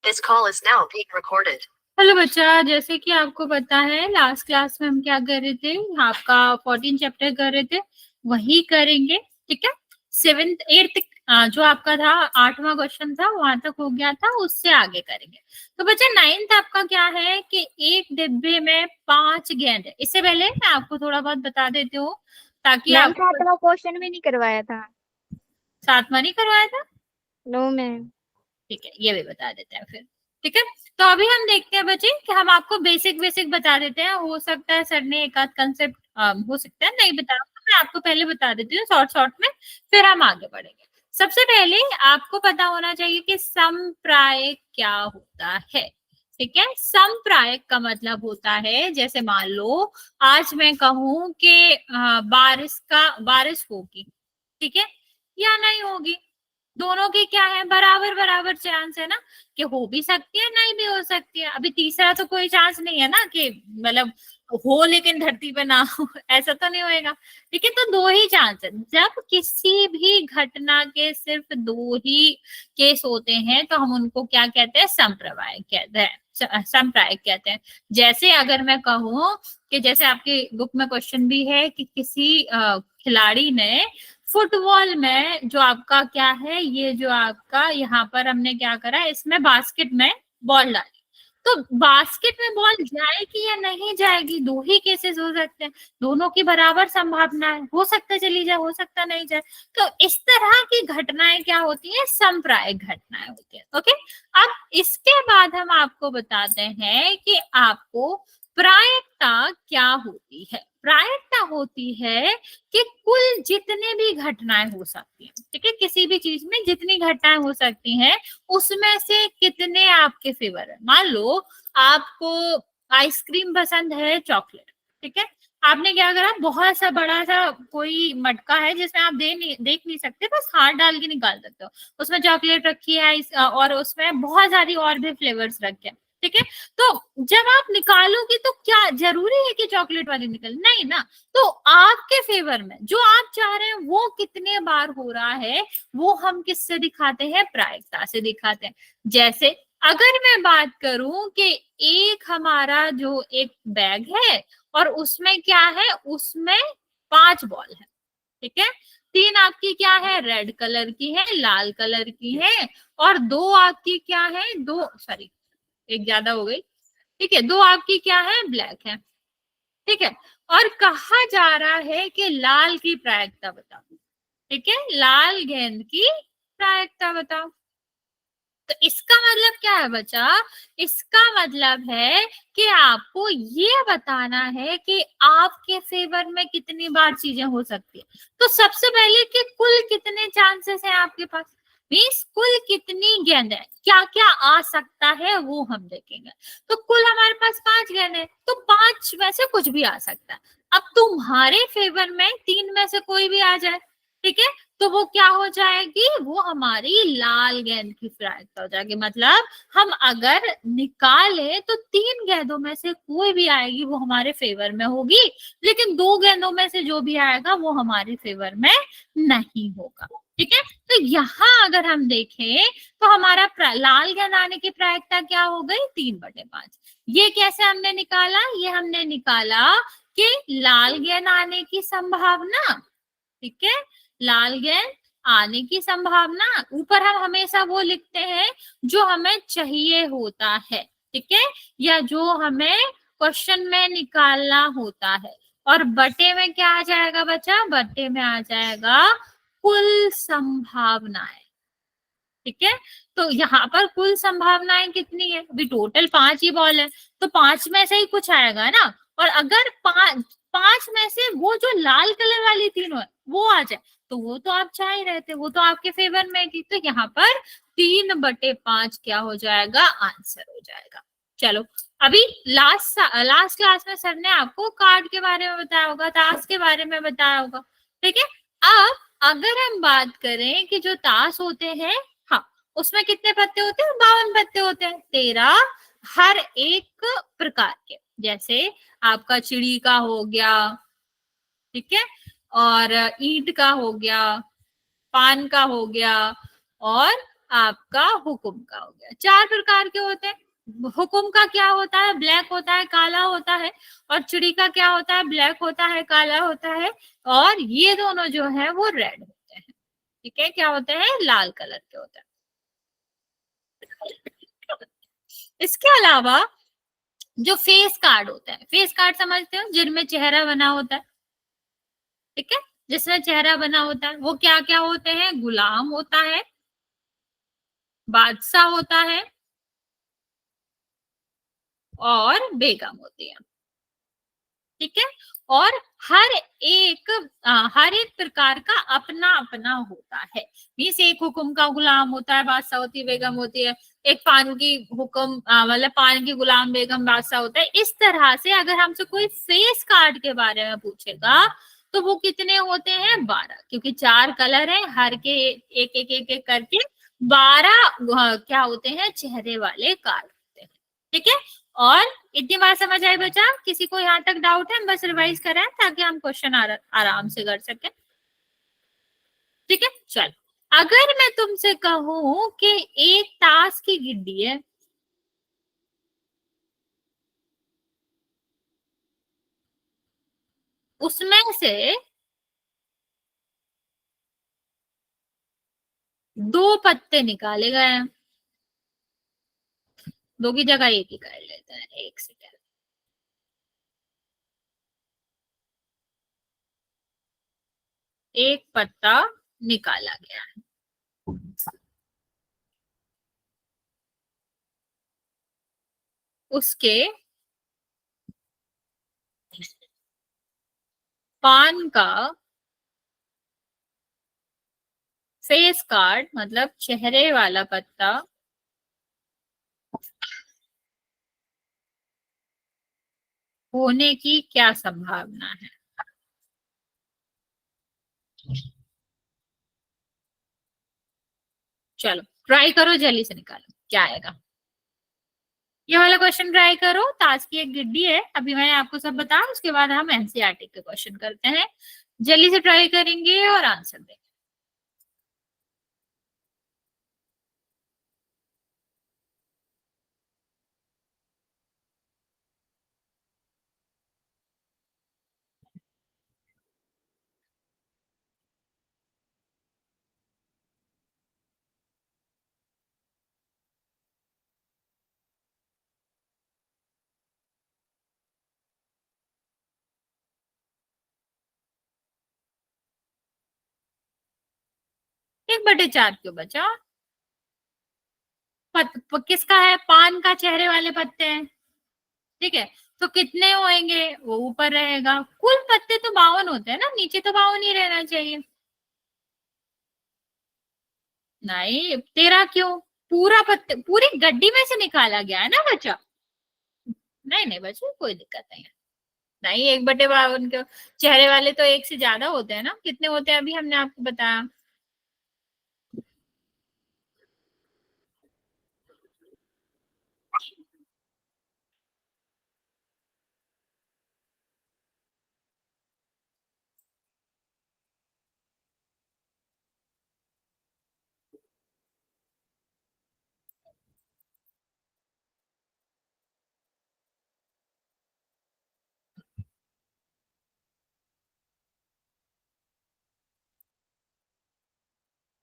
This call is now being recorded. Hello बच्चा, जैसे कि आपको पता है लास्ट क्लास में हम क्या कर रहे थे, आपका 14 चैप्टर कर रहे थे, वही करेंगे। ठीक है, 7th 8th जो आपका था 8वां क्वेश्चन था वहां तक हो गया था, उससे आगे करेंगे। तो बच्चा 9th आपका क्या है कि एक डिब्बे में 5 गेंद है। इससे पहले मैं आपको थोड़ा बहुत बता देती हूँ ताकि मैम आपको 7वां क्वेश्चन भी नहीं करवाया था। 7वां नहीं करवाया था। No ma'am. ठीक है, ये भी बता देते हैं फिर। ठीक है, तो अभी हम देखते हैं बच्चे कि हम आपको बेसिक बेसिक बता देते हैं। हो सकता है सर ने एक आध कंसेप्ट हो सकता है नहीं बताया, तो मैं आपको पहले बता देती हूँ शॉर्ट शॉर्ट में, फिर हम आगे बढ़ेंगे। सबसे पहले आपको पता होना चाहिए कि समप्रायक क्या होता है। ठीक है, समप्रायक का मतलब होता है, जैसे मान लो आज मैं कहूं कि बारिश होगी, ठीक है, या नहीं होगी। दोनों की क्या है, बराबर बराबर चांस है ना, कि हो भी सकती है नहीं भी हो सकती है। अभी तीसरा तो कोई चांस नहीं है ना कि मतलब हो लेकिन धरती पे ना हो ऐसा तो नहीं होएगा। ठीक है, तो दो ही चांस है। जब किसी भी घटना के सिर्फ दो ही केस होते हैं तो हम उनको क्या कहते हैं, संप्रायक कहते हैं, संप्रायक कहते हैं। जैसे अगर मैं कहूं कि जैसे आपकी बुक में क्वेश्चन भी है कि किसी खिलाड़ी ने फुटबॉल में जो आपका क्या है, ये जो आपका यहाँ पर हमने क्या करा, इसमें बास्केट में बॉल डाली, तो बास्केट में बॉल जाएगी या नहीं जाएगी, दो ही केसेस हो सकते हैं, दोनों की बराबर संभावना है, हो सकता है चली जाए, हो सकता नहीं जाए। तो इस तरह की घटनाएं क्या होती है, संप्रायिक घटनाएं होती है। ओके, अब इसके बाद हम आपको बताते हैं कि आपको प्रायिकता क्या होती है। प्रायिकता होती है कि कुल जितने भी घटनाएं हो सकती हैं, ठीक है, किसी भी चीज में जितनी घटनाएं हो सकती हैं उसमें से कितने आपके फेवर है। मान लो आपको आइसक्रीम पसंद है, चॉकलेट, ठीक है, आपने क्या करा, बहुत सा बड़ा सा कोई मटका है जिसमें आप देख नहीं सकते, बस हाथ डाल के निकाल सकते हो, उसमें चॉकलेट रखी है और उसमें बहुत सारी और भी फ्लेवर्स रखे हैं। ठीक है, तो जब आप निकालोगे तो क्या जरूरी है कि चॉकलेट वाली निकले, नहीं ना। तो आपके फेवर में जो आप चाह रहे हैं वो कितने बार हो रहा है, वो हम किससे दिखाते हैं, प्रायिकता से दिखाते हैं। जैसे अगर मैं बात करूं कि एक हमारा जो एक बैग है और उसमें क्या है, उसमें 5 बॉल है, ठीक है, 3 आपकी क्या है, रेड कलर की है, लाल कलर की है, और 2 आपकी क्या है, दो सॉरी एक ज्यादा हो गई, ठीक है, 2 आपकी क्या है, ब्लैक है। ठीक है, और कहा जा रहा है कि लाल की प्रायिकता बताओ। ठीक है, लाल गेंद की प्रायिकता बताओ। तो इसका मतलब क्या है बच्चा, इसका मतलब है कि आपको ये बताना है कि आपके फेवर में कितनी बार चीजें हो सकती है। तो सबसे पहले कि कुल कितने चांसेस हैं आपके पास, मीन्स कुल कितनी गेंद है, क्या क्या आ सकता है वो हम देखेंगे। तो कुल हमारे पास 5 गेंद है, तो 5 में से कुछ भी आ सकता है। अब तुम्हारे फेवर में 3 में से कोई भी आ जाए, ठीक है, तो वो क्या हो जाएगी, वो हमारी लाल गेंद की प्रायिकता हो जाएगी। मतलब हम अगर निकाले तो 3 गेंदों में से कोई भी आएगी वो हमारे फेवर में होगी, लेकिन 2 गेंदों में से जो भी आएगा वो हमारे फेवर में नहीं होगा। ठीक है, तो यहाँ अगर हम देखें तो हमारा लाल गेंद आने की प्रायिकता क्या हो गई, 3/5। ये कैसे हमने निकाला, ये हमने निकाला कि लाल गेंद आने की संभावना, ठीक है, लाल गेंद आने की संभावना, ऊपर हम हमेशा वो लिखते हैं जो हमें चाहिए होता है, ठीक है, या जो हमें क्वेश्चन में निकालना होता है, और बटे में क्या आ जाएगा बच्चा, बटे में आ जाएगा कुल संभावनाएं। ठीक है, तो यहाँ पर कुल संभावनाएं कितनी है, अभी टोटल 5 ही बॉल है, तो 5 में से ही कुछ आएगा ना। और अगर 5 में से वो जो लाल कलर वाली 3 है वो आ जाए, तो वो तो आप चाह ही रहे थे, वो तो आपके फेवर में थी, तो यहाँ पर 3/5 क्या हो जाएगा, आंसर हो जाएगा। चलो, अभी लास्ट क्लास में सर ने आपको कार्ड के बारे में बताया होगा, ताश के बारे में बताया होगा। ठीक है, अब अगर हम बात करें कि जो ताश होते हैं, हाँ, उसमें कितने पत्ते होते हैं, 52 पत्ते होते हैं, 13 हर एक प्रकार के। जैसे आपका चिड़ी का हो गया, ठीक है, और ईंट का हो गया, पान का हो गया, और आपका हुक्म का हो गया। 4 प्रकार के होते हैं। हुक्म का क्या होता है, ब्लैक होता है, काला होता है, और चिड़ी का क्या होता है, ब्लैक होता है, काला होता है, और ये दोनों जो है वो रेड होते हैं। ठीक है, क्या होते हैं, लाल कलर के होते हैं। इसके अलावा जो फेस कार्ड होता है, फेस कार्ड समझते हो, जिनमें चेहरा बना होता है, ठीक है, जिसमें चेहरा बना होता है, वो क्या क्या होते हैं, गुलाम होता है, बादशाह होता है, और बेगम होती है। ठीक है, और हर एक हर एक प्रकार का अपना अपना होता है। मीन्स एक हुक्म का गुलाम होता है, बादशाह होती है, बेगम होती है। एक पान की हुक्म मतलब पान की गुलाम, बेगम, बादशाह होता है। इस तरह से अगर हमसे कोई फेस कार्ड के बारे में पूछेगा तो वो कितने होते हैं, 12, क्योंकि 4 कलर है, हर के एक एक एक एक करके 12 क्या होते हैं, चेहरे वाले कार्ड होते हैं। ठीक है, और इतनी बात समझ आई बच्चा? किसी को यहाँ तक डाउट है? हम बस रिवाइज करें ताकि हम क्वेश्चन आराम से कर सकें। ठीक है, चल, अगर मैं तुमसे कहूं कि एक ताश की गिड्डी है, उसमें से 2 पत्ते निकाले गए हैं, 2 की जगह एक ही कर लेते हैं, एक सेकेंड। एक पत्ता निकाला गया है, उसके पान का फेस कार्ड, मतलब चेहरे वाला पत्ता, होने की क्या संभावना है? चलो ट्राई करो, जल्दी से निकालो क्या आएगा। ये वाला क्वेश्चन ट्राई करो। ताश की एक गिड्डी है, अभी मैंने आपको सब बताया, उसके बाद हम एनसीईआरटी के क्वेश्चन करते हैं। जल्दी से ट्राई करेंगे और आंसर देंगे। एक बटे 4 क्यों बचा? किसका है, पान का चेहरे वाले पत्ते हैं। ठीक है, तो कितने होंगे, वो ऊपर रहेगा। कुल पत्ते तो 52 होते हैं ना, नीचे तो 52 ही रहना चाहिए। नहीं, 13 क्यों? पूरा पत्ते पूरी गड्डी में से निकाला गया है ना बच्चा। नहीं नहीं बच्चा, कोई दिक्कत नहीं है। नहीं, 1/52 के चेहरे वाले तो एक से ज्यादा होते हैं ना। कितने होते हैं अभी हमने आपको बताया।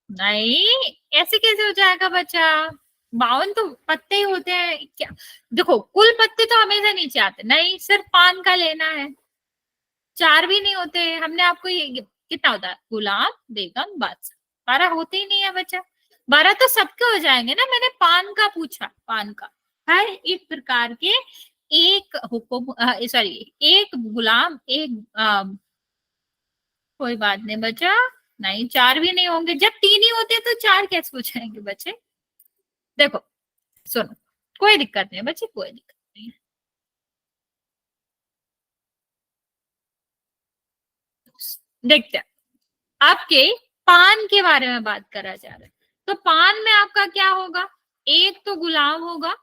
नहीं, ऐसे कैसे हो जाएगा बच्चा? 52 तो पत्ते ही होते हैं क्या? देखो, कुल पत्ते तो हमेशा नीचे आते नहीं, सिर्फ पान का लेना है। 4 भी नहीं होते। हमने आपको ये कितना होता है, गुलाम, बेगम, बादशाह, 12 होते ही नहीं है बच्चा। 12 तो सबके हो जाएंगे ना, मैंने पान का पूछा, पान का। हर एक प्रकार के एक हुक्म, सॉरी, एक गुलाम, एक कोई बात नहीं बच्चा। नहीं, 4 भी नहीं होंगे। जब 3 ही होते तो 4 कैसे हो जाएंगे बच्चे? देखो, सुनो, कोई दिक्कत नहीं है बच्चे, कोई दिक्कत नहीं है। देखते हैं, आपके पान के बारे में बात करा जा रहा है, तो पान में आपका क्या होगा, एक तो गुलाम होगा,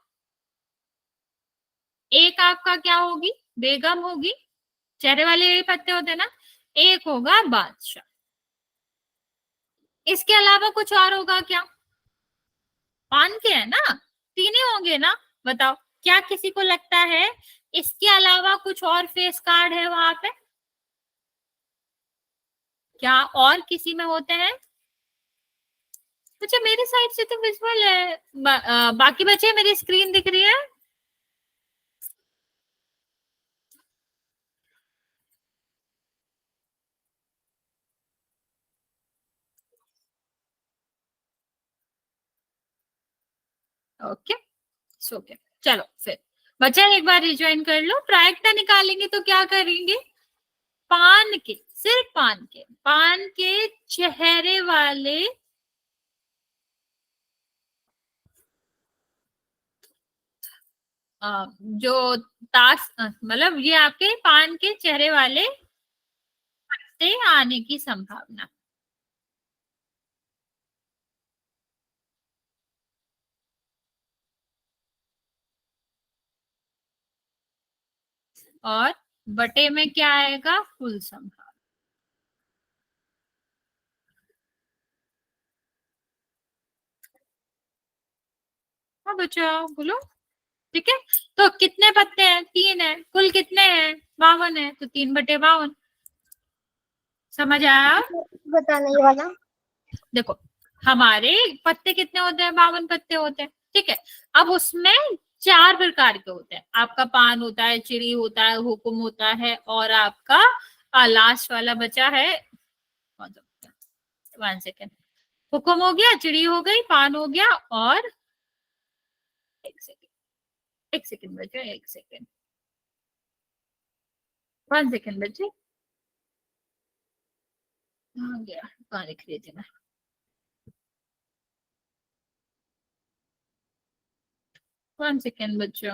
एक आपका क्या होगी, बेगम होगी, चेहरे वाले ये पत्ते होते हैं ना, एक होगा बादशाह। इसके अलावा कुछ और होगा क्या? पान के है ना, तीन ही होंगे ना। बताओ क्या किसी को लगता है इसके अलावा कुछ और फेस कार्ड है वहां पे? क्या और किसी में होते हैं? अच्छा मेरी साइड से तो विजुअल है, बाकी बचे मेरी स्क्रीन दिख रही है? ओके ओके, चलो फिर बच्चा एक बार रिज्वाइन कर लो। प्रायिकता निकालेंगे तो क्या करेंगे? पान के, सिर्फ पान के चेहरे वाले जो ताश मतलब ये आपके पान के चेहरे वाले से आने की संभावना। और बटे में क्या आएगा? कुल संभावना। हाँ बच्चा बोलो। ठीक है, तो कितने पत्ते हैं? तीन है। कुल कितने हैं? 52 है, तो 3/52। समझ आया? बताना ये वाला। देखो हमारे पत्ते कितने होते हैं? 52 पत्ते होते हैं। ठीक है, अब उसमें 4 प्रकार के होते हैं। आपका पान होता है, चिड़ी होता है, हुकुम होता है, और आपका लास्ट वाला बचा है, 1 सेकेंड। हुकुम हो गया, चिड़ी हो गई, पान हो गया, और 1 सेकेंड, 1 सेकेंड बचा, 1 सेकेंड, 1 सेकेंड बचे। कहाँ गया? कहाँ लिख रही थी मैं? 1 सेकेंड बच्चा।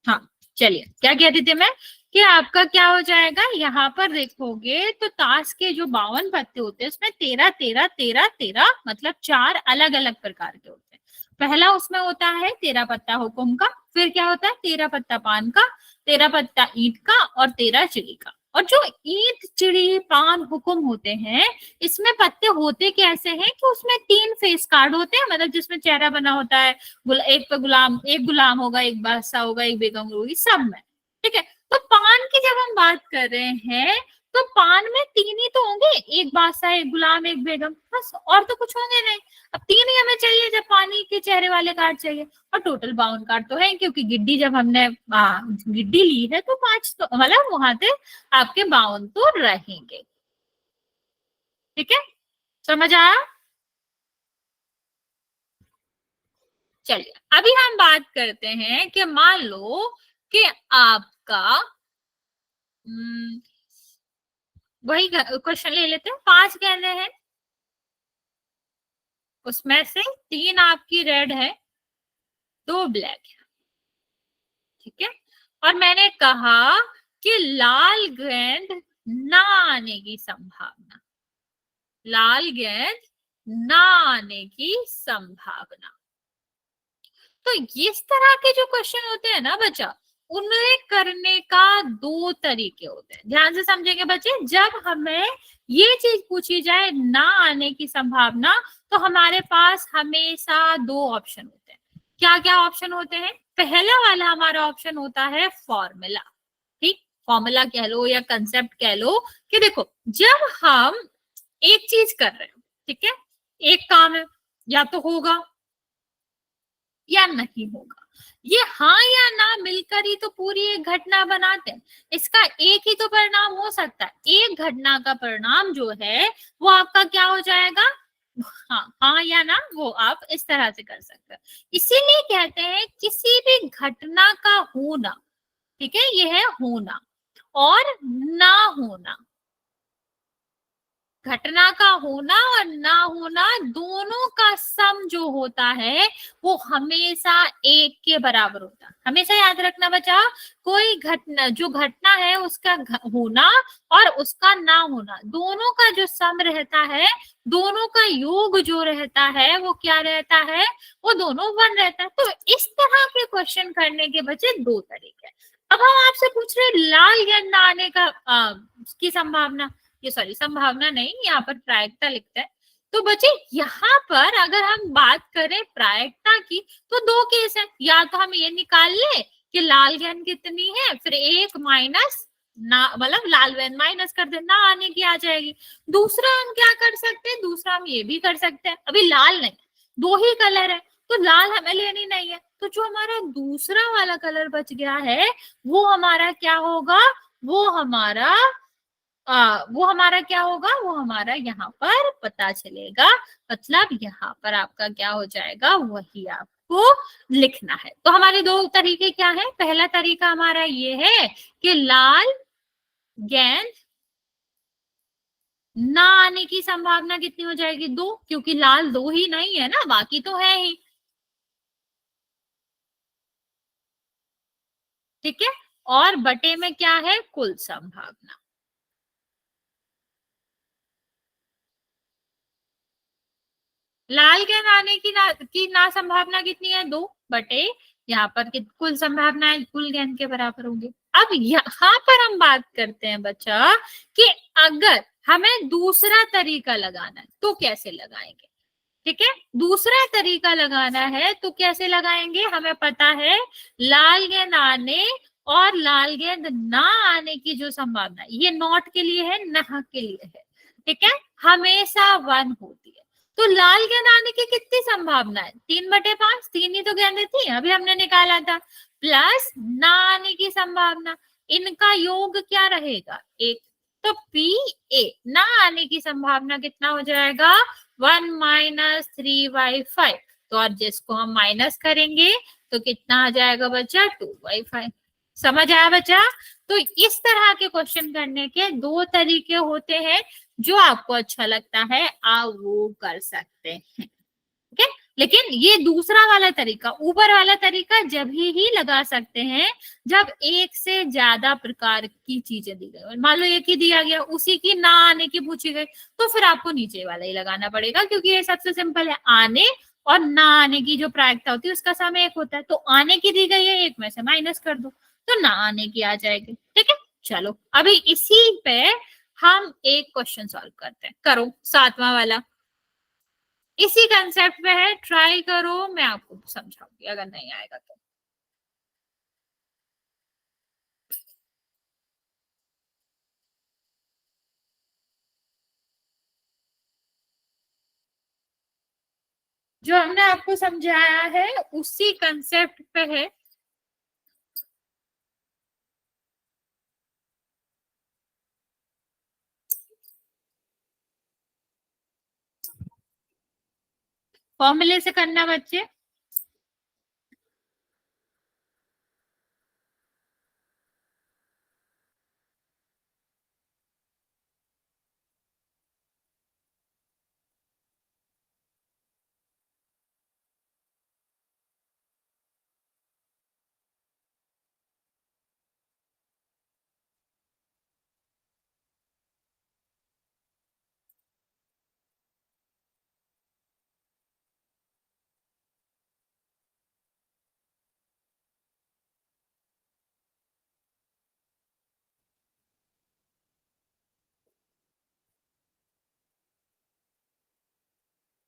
हाँ चलिए, क्या कहती थी मैं कि आपका क्या हो जाएगा, यहाँ पर देखोगे तो ताश के जो 52 पत्ते होते हैं उसमें 13 13 13 13 मतलब 4 अलग अलग प्रकार के होते हैं। पहला उसमें होता है 13 पत्ता हुकुम का, फिर क्या होता है 13 पत्ता पान का, 13 पत्ता ईंट का, और 13 चिड़ी का। और जो ईंट चिड़ी पान हुकुम होते हैं, इसमें पत्ते होते कैसे हैं कि उसमें 3 फेस कार्ड होते हैं, मतलब जिसमें चेहरा बना होता है। एक पे गुलाम, एक गुलाम होगा, एक बादशाह होगा, एक बेगम होगी, सब में। ठीक है, तो पान की जब हम बात कर रहे हैं तो पान में 3 ही तो होंगे, एक बादशाह, एक गुलाम, एक बेगम, बस, और तो कुछ होंगे नहीं। अब 3 ही हमें चाहिए जब पानी के चेहरे वाले कार्ड चाहिए, और टोटल 52 कार्ड तो है, क्योंकि गिड्डी जब हमने गिड्डी ली है तो 5 तो मतलब वहां से आपके 52 तो रहेंगे। ठीक है, समझ आया? चलिए अभी हम बात करते हैं कि मान लो कि आपका वही क्वेश्चन ले लेते हैं। 5 गेंदें हैं, उसमें से 3 आपकी रेड है, 2 ब्लैक है। ठीक है, और मैंने कहा कि लाल गेंद ना आने की संभावना, लाल गेंद ना आने की संभावना। तो इस तरह के जो क्वेश्चन होते हैं ना बच्चा, उन्हें करने का 2 तरीके होते हैं। ध्यान से समझेंगे बच्चे, जब हमें ये चीज पूछी जाए ना आने की संभावना, तो हमारे पास हमेशा 2 ऑप्शन होते हैं। क्या क्या ऑप्शन होते हैं? पहला वाला हमारा ऑप्शन होता है फॉर्मूला। ठीक, फॉर्मूला कह लो या कंसेप्ट कह लो कि देखो जब हम एक चीज कर रहे हैं, ठीक है, एक काम है, या तो होगा या नहीं होगा। ये हाँ या ना मिलकर ही तो पूरी एक घटना बनाते हैं। इसका एक ही तो परिणाम हो सकता है। एक घटना का परिणाम जो है वो आपका क्या हो जाएगा? हाँ, हाँ या ना, वो आप इस तरह से कर सकते हैं। इसीलिए कहते हैं किसी भी घटना का होना, ठीक है, ये है होना, और ना होना, घटना का होना और ना होना दोनों का सम जो होता है वो हमेशा एक के बराबर होता है। हमेशा याद रखना बच्चा, कोई घटना, जो घटना है उसका होना और उसका ना होना, दोनों का जो सम रहता है, दोनों का योग जो रहता है वो क्या रहता है? वो दोनों 1 रहता है। तो इस तरह के क्वेश्चन करने के बच्चे 2 तरीके हैं। अब हम आपसे पूछ रहे लाल गेंद ना आने का की संभावना, ये सॉरी संभावना नहीं, यहाँ पर प्रायिकता लिखता है तो बच्चे यहाँ पर अगर हम बात करें प्रायिकता की तो दो केस है, या तो हम ये निकाल ले कि लाल गेंद कितनी है, फिर एक माइनस ना, मतलब लाल गेंद माइनस कर देना आने की आ जाएगी। दूसरा हम क्या कर सकते हैं, दूसरा हम ये भी कर सकते हैं, अभी लाल नहीं, दो ही कलर है तो लाल हमें लेनी नहीं है, तो जो हमारा दूसरा वाला कलर बच गया है वो हमारा क्या होगा, वो हमारा वो हमारा क्या होगा, वो हमारा यहाँ पर पता चलेगा, मतलब यहाँ पर आपका क्या हो जाएगा, वही आपको लिखना है। तो हमारे दो तरीके क्या है, पहला तरीका हमारा ये है कि लाल गेंद ना आने की संभावना कितनी हो जाएगी, दो, क्योंकि लाल दो ही नहीं है ना, बाकी तो है ही, ठीक है। और बटे में क्या है, कुल संभावना, लाल गेंद आने की ना संभावना कितनी है, दो, बटे यहाँ पर कुल संभावना है कुल गेंद के बराबर होगी। अब यहाँ पर हम बात करते हैं बच्चा कि अगर हमें दूसरा तरीका लगाना है तो कैसे लगाएंगे, ठीक है। दूसरा तरीका लगाना है तो कैसे लगाएंगे, हमें पता है लाल गेंद आने और लाल गेंद ना आने की जो संभावना है, ये नॉट के लिए है, ना के लिए है, ठीक है, हमेशा वन होती है। तो लाल गेंद आने की कितनी संभावना है, 3/5, तीन ही तो गेंदें थी अभी हमने निकाला था, प्लस ना आने की संभावना, इनका योग क्या रहेगा, एक, तो पी ए ना आने की संभावना कितना हो जाएगा, 1 - 3/5, तो और जिसको हम माइनस करेंगे तो कितना आ जाएगा बच्चा, 2/5। समझ आया बच्चा। तो इस तरह के क्वेश्चन करने के दो तरीके होते हैं, जो आपको अच्छा लगता है आप वो कर सकते हैं, ठीक है। लेकिन ये दूसरा वाला तरीका, ऊपर वाला तरीका जब ही लगा सकते हैं जब एक से ज्यादा प्रकार की चीजें दी गई, मान लो एक ही दिया गया उसी की ना आने की पूछी गई, तो फिर आपको नीचे वाला ही लगाना पड़ेगा, क्योंकि ये सबसे सिंपल है, आने और ना आने की जो प्रायिकता होती है उसका सम एक होता है, तो आने की दी गई है एक में से माइनस कर दो तो ना आने की आ जाएगी, ठीक है। चलो अभी इसी पे हम एक क्वेश्चन सॉल्व करते हैं, करो 7वां वाला, इसी कंसेप्ट पे है, ट्राई करो, मैं आपको समझाऊंगी अगर नहीं आएगा तो। जो हमने आपको समझाया है उसी कंसेप्ट पे है, फॉर्मूले से करना बच्चे।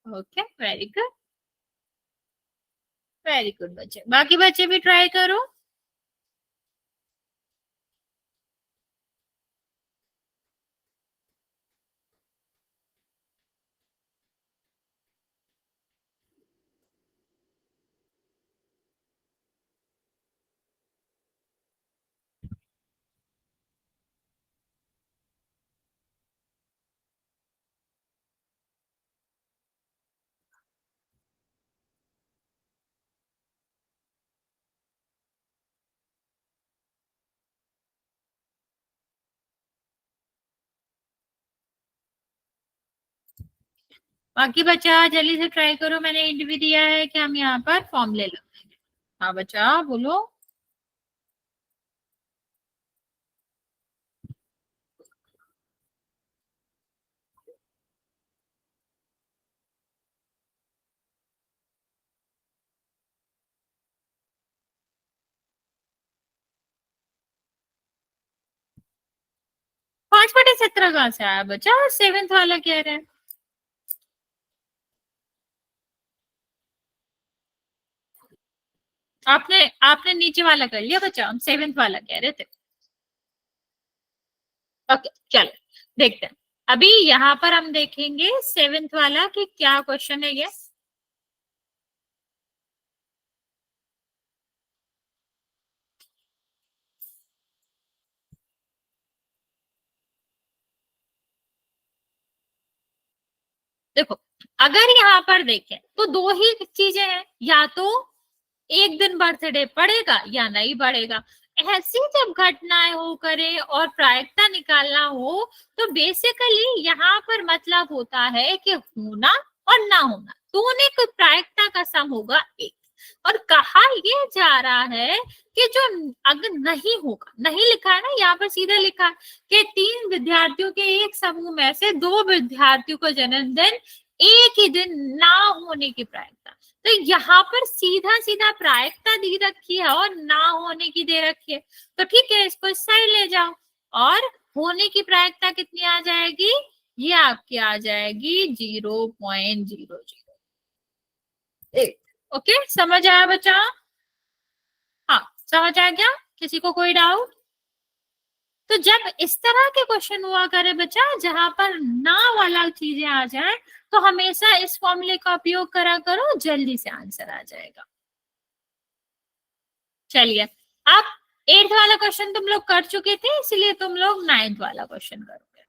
Okay, very good, very good बच्चे, बाकी बच्चे भी ट्राई करो। बाकी बच्चा जल्दी से ट्राई करो, मैंने इंट भी दिया है कि हम यहाँ पर फॉर्मूले लगाएंगे। हाँ बच्चा बोलो। 5/17 कहाँ से आया बच्चा, 7th वाला कह रहे हैं। आपने आपने नीचे वाला कर लिया बच्चा, हम 7th वाला कह रहे थे। ओके चलो देखते हैं। अभी यहाँ पर हम देखेंगे 7th वाला कि क्या क्वेश्चन है ये। देखो अगर यहाँ पर देखें तो दो ही चीजें हैं, या तो एक दिन बर्थडे पड़ेगा या नहीं पड़ेगा। ऐसी जब घटनाएं हो करे और प्रायिकता निकालना हो तो बेसिकली यहाँ पर मतलब होता है कि होना और ना होना दोनों की प्रायिकता का सम होगा एक। और कहा यह जा रहा है कि जो अगर नहीं होगा, नहीं लिखा है ना यहाँ पर, सीधा लिखा है कि 3 विद्यार्थियों के एक समूह में से 2 विद्यार्थियों का जन्मदिन एक ही दिन ना होने की प्रायिकता। तो यहाँ पर सीधा सीधा प्रायिकता दी रखी है और ना होने की दे रखी है, तो ठीक है इसको इस साइड ले जाओ। और होने की प्रायिकता कितनी आ जाएगी, ये आपकी आ जाएगी 0.008। ओके समझ आया बच्चा? हाँ समझ आ गया, किसी को कोई डाउट? तो जब इस तरह के क्वेश्चन हुआ करे बच्चा जहां पर ना वाला चीजें आ जाए तो हमेशा इस फॉर्मूले का उपयोग करा करो, जल्दी से आंसर आ जाएगा। चलिए अब 8th वाला क्वेश्चन तुम लोग कर चुके थे, इसलिए तुम लोग 9th वाला क्वेश्चन करोगे।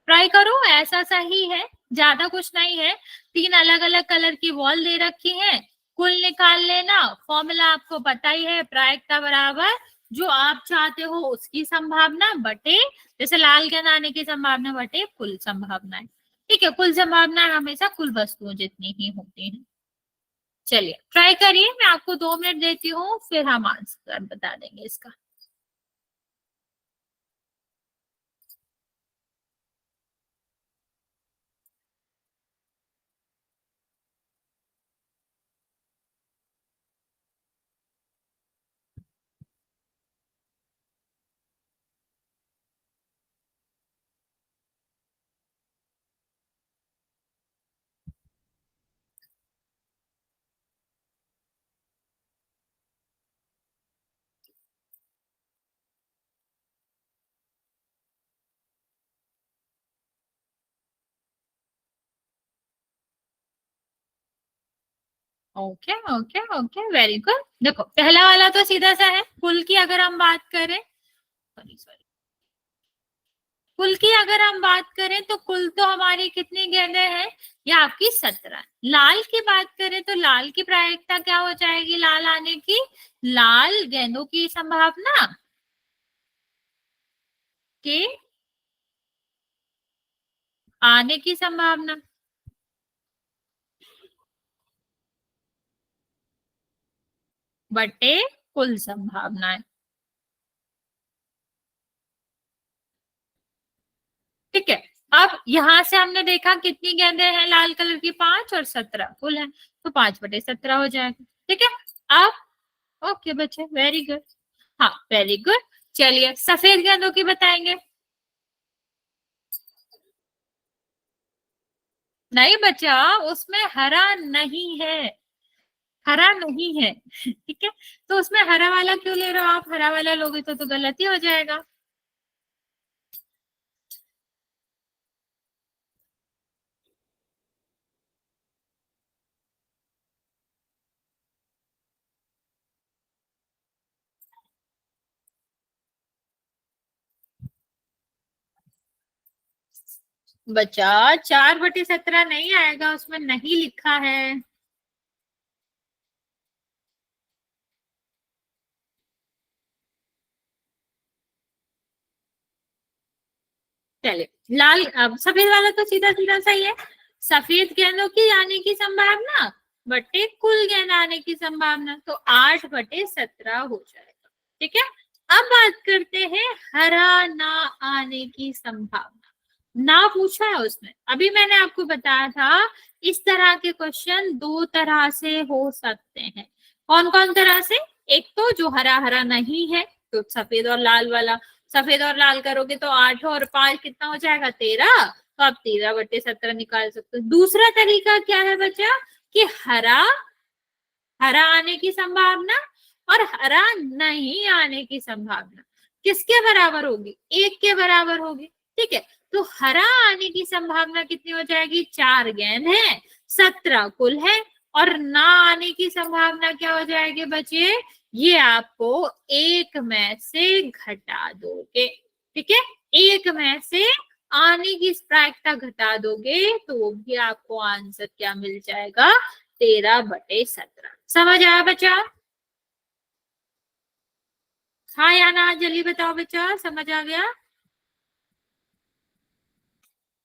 ट्राई करो, ऐसा सही है, ज्यादा कुछ नहीं है। 3 अलग अलग कलर की वॉल दे रखी है, कुल निकाल लेना। फॉर्मूला आपको पता ही है, प्रायिकता बराबर जो आप चाहते हो उसकी संभावना बटे, जैसे लाल गेंद आने की संभावना बटे कुल संभावनाएं। ठीक है, कुल संभावनाएं हमेशा कुल वस्तुओं जितनी ही होती हैं। चलिए ट्राई करिए, मैं आपको 2 मिनट देती हूँ, फिर हम आंसर बता देंगे इसका। Okay okay okay very good. देखो पहला वाला तो सीधा सा है, कुल की अगर हम बात करें, सॉरी सॉरी, कुल की अगर हम बात करें तो कुल तो हमारी कितनी गेंदें हैं, ये आपकी 17। लाल की बात करें तो लाल की प्रायिकता क्या हो जाएगी, लाल आने की, लाल गेंदों की संभावना के आने की संभावना बटे कुल संभावनाएं। ठीक है, अब यहां से हमने देखा कितनी गेंदें हैं लाल कलर की, 5 और 17 कुल है, तो 5/17 हो जाएगा। ठीक है, अब ओके बच्चे वेरी गुड, हाँ वेरी गुड। चलिए सफेद गेंदों की बताएंगे। नहीं बच्चा, उसमें हरा नहीं है, हरा नहीं है। ठीक है, तो उसमें हरा वाला क्यों ले रहे हो आप, हरा वाला लोगे तो गलती हो जाएगा। बच्चा 4/17 नहीं आएगा, उसमें नहीं लिखा है। चलिए लाल, अब सफेद वाला तो सीधा सीधा सही है, सफेद गेंदों की आने की संभावना बटे कुल गेंद आने की संभावना, तो 8/17 हो जाएगा। ठीक है, अब बात करते हैं हरा ना आने की संभावना। ना पूछा है उसने, अभी मैंने आपको बताया था इस तरह के क्वेश्चन 2 तरह से हो सकते हैं। कौन कौन तरह से, एक तो जो हरा हरा नहीं है तो सफेद और लाल वाला, सफेद और लाल करोगे तो 8 और 5 कितना हो जाएगा, 13, तो आप 13/17 निकाल सकते हो। दूसरा तरीका क्या है बच्चा, कि हरा हरा आने की संभावना और हरा नहीं आने की संभावना किसके बराबर होगी? 1 के बराबर होगी। ठीक है, तो हरा आने की संभावना कितनी हो जाएगी? 4 गेंद है, 17 कुल है, और ना आने की संभावना क्या हो जाएगी बच्चे? ये आपको 1 में से घटा दोगे। ठीक है, 1 में से आने की प्रायिकता घटा दोगे तो वो भी आपको आंसर क्या मिल जाएगा? 13/17। समझ आया बच्चा? हाँ या ना, जल्दी बताओ बच्चा, समझ आ गया?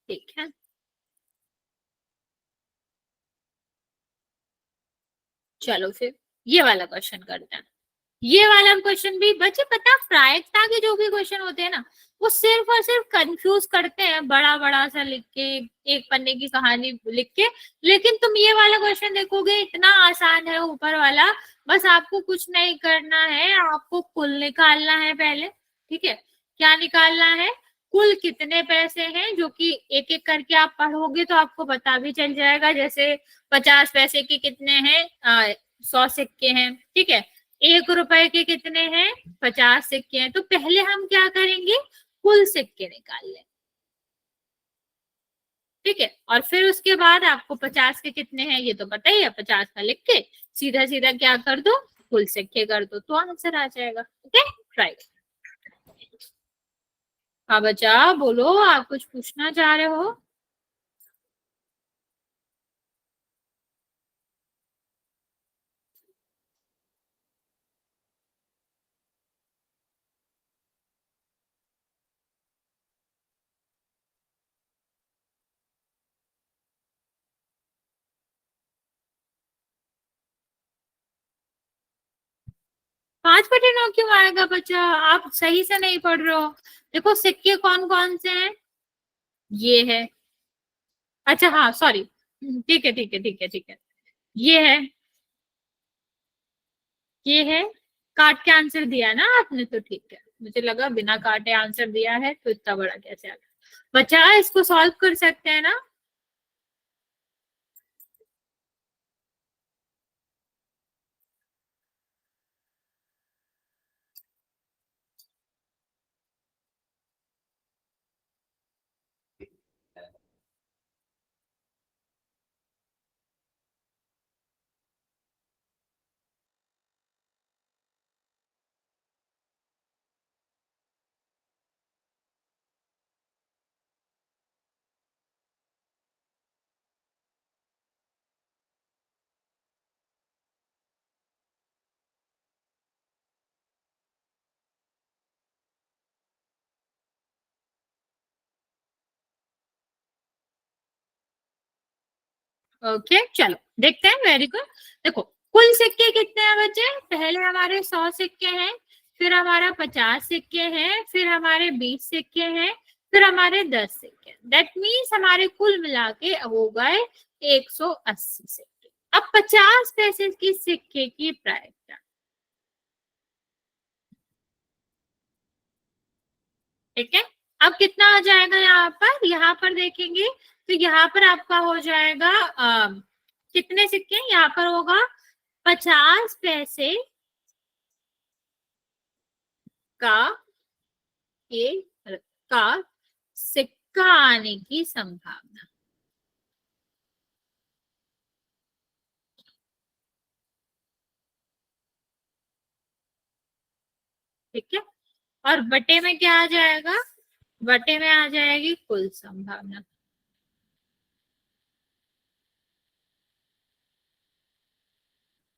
ठीक है, चलो फिर ये वाला क्वेश्चन करते हैं। ये वाला क्वेश्चन भी बच्चे पता, प्रायिकता के जो भी क्वेश्चन होते हैं ना, वो सिर्फ और सिर्फ कंफ्यूज करते हैं, बड़ा बड़ा सा लिख के, एक पन्ने की कहानी लिख के। लेकिन तुम ये वाला क्वेश्चन देखोगे, इतना आसान है ऊपर वाला। बस आपको कुछ नहीं करना है, आपको कुल निकालना है पहले। ठीक है, क्या निकालना है? कुल कितने पैसे हैं, जो कि एक एक करके आप पढ़ोगे तो आपको पता भी चल जाएगा। जैसे 50 पैसे के कितने हैं? 100 सिक्के हैं। ठीक है, 1 रुपए के कितने हैं? 50 सिक्के हैं। तो पहले हम क्या करेंगे? कुल सिक्के निकाल लें। ठीक है, और फिर उसके बाद आपको 50 के कितने हैं ये तो पता ही है, 50 का लिख के सीधा सीधा क्या कर दो? कुल सिक्के कर दो, तो आंसर आ जाएगा। Okay, right. हाँ बच्चा बोलो, आप कुछ पूछना चाह रहे हो? 5/9 क्यों आएगा बच्चा? आप सही से नहीं पढ़ रहे हो। देखो सिक्के कौन कौन से हैं? ये है। अच्छा हाँ, सॉरी। ठीक है ठीक है ठीक है ठीक है। ये है, ये है। काट के आंसर दिया ना आपने, तो ठीक है। मुझे लगा बिना काटे आंसर दिया है तो इतना बड़ा कैसे आ गया। बच्चा इसको सॉल्व कर सकते हैं ना? ओके चलो देखते हैं। Very good. देखो कुल सिक्के कितने हैं बच्चे? पहले हमारे 100 सिक्के हैं, फिर हमारा 50 सिक्के हैं, फिर हमारे 20 सिक्के हैं, फिर हमारे 10 सिक्के। दैट मीन्स हमारे कुल मिला के हो गए 180 सिक्के। अब 50 पैसे की सिक्के की प्राइस, ठीक है। अब कितना आ जाएगा यहाँ पर? यहाँ पर देखेंगे तो यहाँ पर आपका हो जाएगा कितने सिक्के? यहाँ पर होगा 50 पैसे का ये का सिक्का आने की संभावना। ठीक है, और बटे में क्या आ जाएगा? बटे में आ जाएगी कुल संभावना।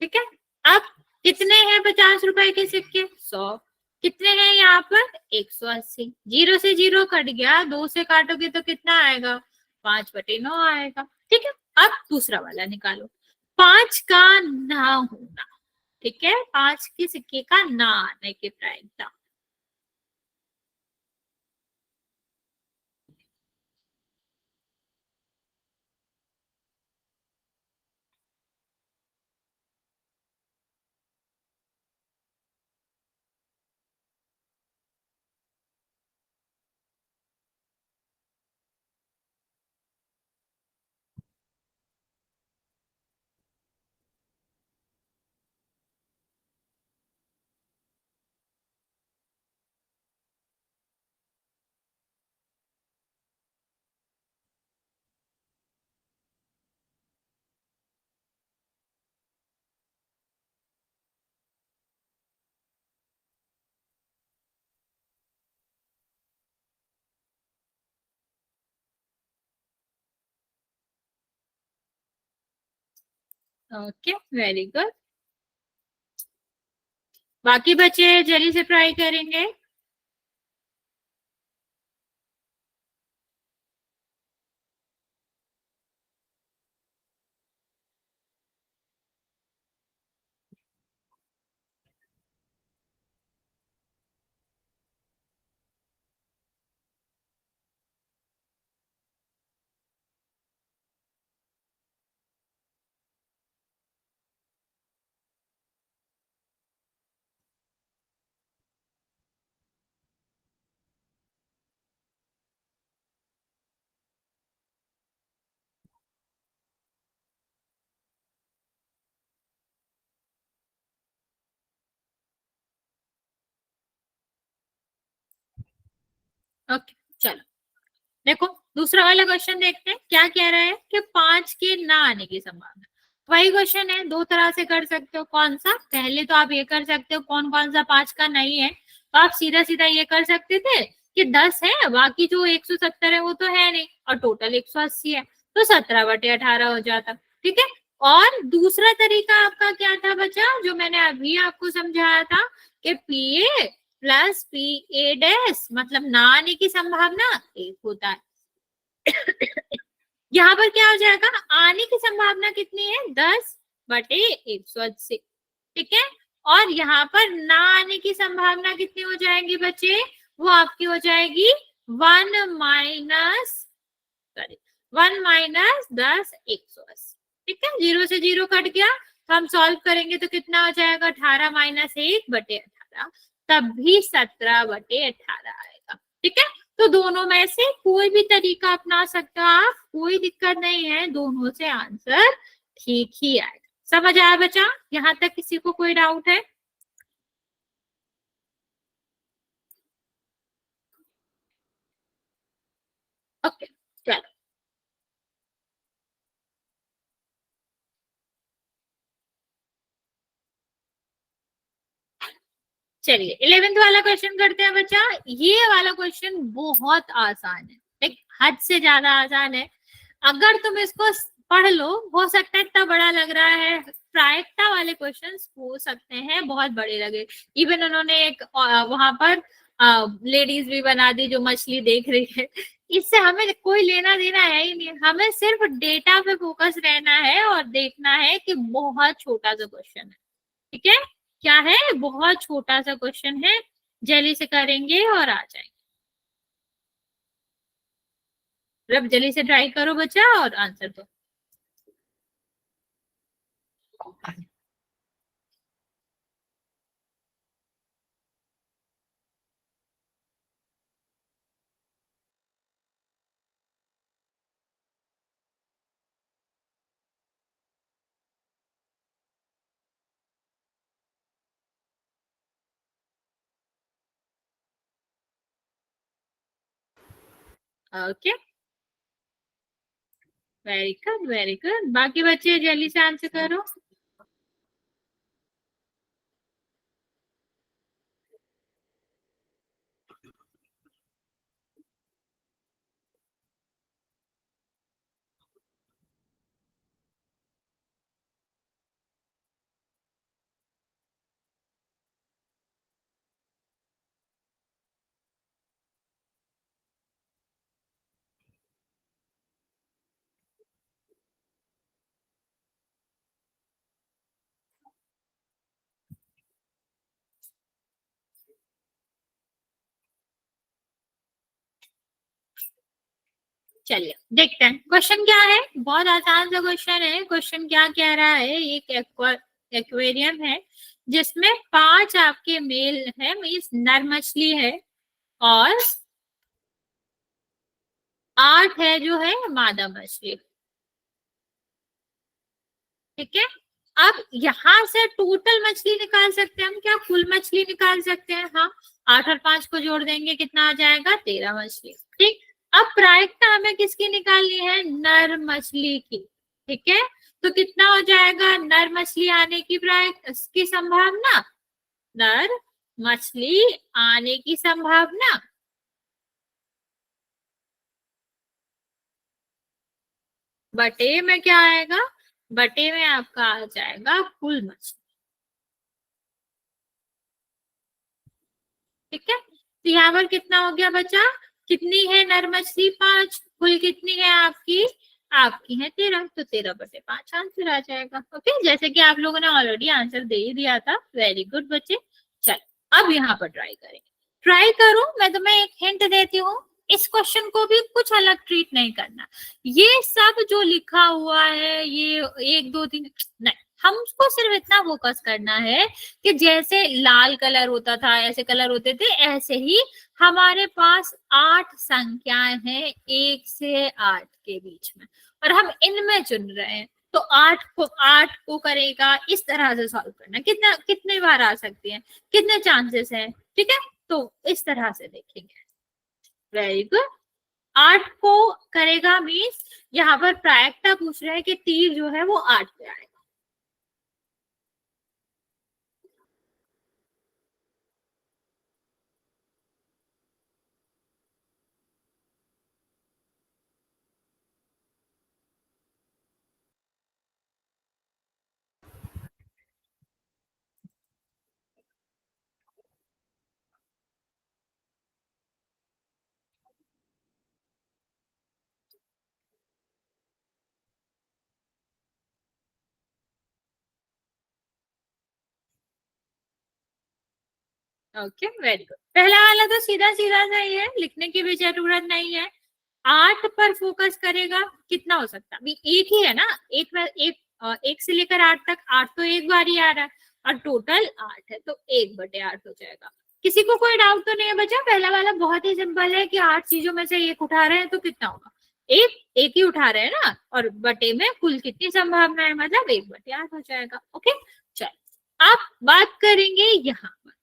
ठीक है, अब कितने हैं 50 रुपए के सिक्के? 100। कितने हैं यहाँ पर? 180। जीरो से जीरो कट गया, 2 से काटोगे तो कितना आएगा? 5/9 आएगा। ठीक है, अब दूसरा वाला निकालो। 5 का ना होना। ठीक है, 5 के सिक्के का ना आने की प्रायिकता। Okay, very good. बाकी बच्चे जल्दी से ट्राई करेंगे। ओके, चलो देखो दूसरा वाला क्वेश्चन देखते हैं क्या कह रहा है कि 5 के ना आने की संभावना। वही क्वेश्चन है, दो तरह से कर सकते हो। कौन सा? पहले तो आप ये कर सकते हो कौन कौन सा 5 का नहीं है, तो आप सीधा सीधा ये कर सकते थे कि 10 है, बाकी जो 170 है वो तो है नहीं, और टोटल 180 है, तो 17/18 हो जाता। ठीक है। और दूसरा तरीका आपका क्या था बचा, जो मैंने अभी आपको समझाया था कि P A plus P A dash, मतलब ना आने की संभावना 1 होता है। यहाँ पर क्या हो जाएगा, आने की संभावना कितनी है, 10/180। ठीक है। और यहाँ पर ना आने की संभावना कितनी हो जाएगी बच्चे, वो आपकी हो जाएगी 1 - 10/180। ठीक है, 0 से 0 कट गया, तो हम सॉल्व करेंगे तो कितना हो जाएगा, 18 - 1/18, तब भी 17/18 आएगा। ठीक है। तो दोनों में से कोई भी तरीका अपना सकते हो आप, कोई दिक्कत नहीं है, दोनों से आंसर ठीक ही आएगा। समझ आया बच्चा? यहाँ तक किसी को कोई डाउट है? ओके, चलो चलिए 11th वाला क्वेश्चन करते हैं बच्चा। ये वाला क्वेश्चन बहुत आसान है, एक हद से ज्यादा आसान है। अगर तुम इसको पढ़ लो, हो सकता है इतना बड़ा लग रहा है, प्रायिकता वाले क्वेश्चंस हो सकते हैं बहुत बड़े लगे। इवन उन्होंने एक वहां पर लेडीज भी बना दी जो मछली देख रही है। इससे हमें कोई लेना देना है ही नहीं, हमें सिर्फ डेटा पे फोकस रहना है और देखना है कि बहुत छोटा सा क्वेश्चन है। ठीक है, क्या है, बहुत छोटा सा क्वेश्चन है, जल्दी से करेंगे और आ जाएंगे। अब जल्दी से ट्राई करो बच्चा और आंसर दो। Okay, very good very good. बाकी बच्चे जल्दी से आंसर करो। चलिए देखते हैं क्वेश्चन क्या है। बहुत आसान सा क्वेश्चन है। क्वेश्चन क्या कह रहा है, एक एक्वेरियम है जिसमें 5 आपके मेल है, मीन्स नर मछली है, और 8 है जो है मादा मछली। ठीक है। अब यहाँ से टोटल मछली निकाल सकते हैं हम, क्या कुल मछली निकाल सकते हैं? हाँ, 8 और 5 को जोड़ देंगे, कितना आ जाएगा, 13 मछली। ठीक। अब प्रायिकता हमें किसकी निकालनी है, नर मछली की। ठीक है। तो कितना हो जाएगा नर मछली आने की की संभावना, नर मछली आने की संभावना बटे में क्या आएगा, बटे में आपका आ जाएगा कुल मछली। ठीक है, तो यहाँ पर कितना हो गया बचा, कितनी है नर मछली, 5, कुल कितनी है आपकी, आपकी है 13, तो 13/5 आंसर आ जाएगा। ओके, जैसे कि आप लोगों ने ऑलरेडी आंसर दे ही दिया था, वेरी गुड बच्चे। चलो अब यहाँ पर ट्राई करेंगे, ट्राई करो, मैं तुम्हें एक हिंट देती हूँ, इस क्वेश्चन को भी कुछ अलग ट्रीट नहीं करना, ये सब जो लिखा हुआ है ये 1 2 3 नहीं, हमको सिर्फ इतना फोकस करना है कि जैसे लाल कलर होता था, ऐसे कलर होते थे, ऐसे ही हमारे पास 8 संख्याएं हैं 1 से 8 के बीच में, और हम इनमें चुन रहे हैं, तो 8 को करेगा इस तरह से सॉल्व करना, कितना कितने बार आ सकती है, कितने चांसेस है, ठीक है, तो इस तरह से देखेंगे। वेरी गुड, 8 को करेगा मीन्स यहाँ पर प्रायिकता पूछ रहा है कि तीर जो है वो 8 पे आएगा। ओके वेरी गुड, पहला वाला तो सीधा सीधा सही है, लिखने की भी जरूरत नहीं है। 8 पर फोकस करेगा, कितना हो सकता है, अभी एक ही है ना, एक से लेकर 8 तक, 8 तो एक बार ही आ रहा है, और टोटल 8 है, तो 1/8 हो जाएगा। किसी को कोई डाउट तो नहीं है बच्चा, पहला वाला बहुत ही सिंपल है कि 8 चीजों में से एक उठा रहे हैं तो कितना होगा, एक एक ही उठा रहे हैं ना, और बटे में कुल कितनी संभावना है, मतलब 1/8 हो जाएगा। ओके, चलो अब बात करेंगे यहाँ पर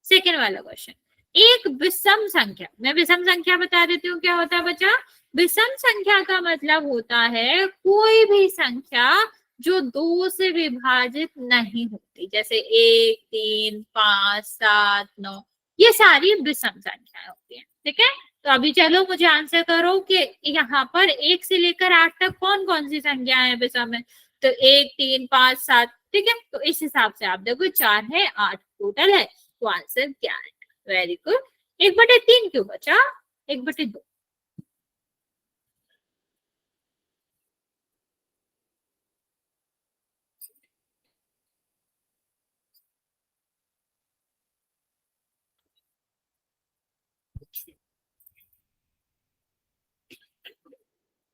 सेकेंड वाला क्वेश्चन, एक विषम संख्या, मैं विषम संख्या बता देती हूँ क्या होता है बच्चा, विषम संख्या का मतलब होता है कोई भी संख्या जो 2 से विभाजित नहीं होती, जैसे 1 3 5 7 9, ये सारी विषम संख्याएं होती हैं। ठीक है, तो अभी चलो मुझे आंसर करो कि यहाँ पर 1 से लेकर 8 तक कौन कौन सी संख्याएं हैं विषम में, तो 1 3 5 7, ठीक है, तो इस हिसाब से आप देखो 4 है 8 टोटल है, तो आंसर क्या है, वेरी गुड। 1/3 क्यों बचा, 1/2,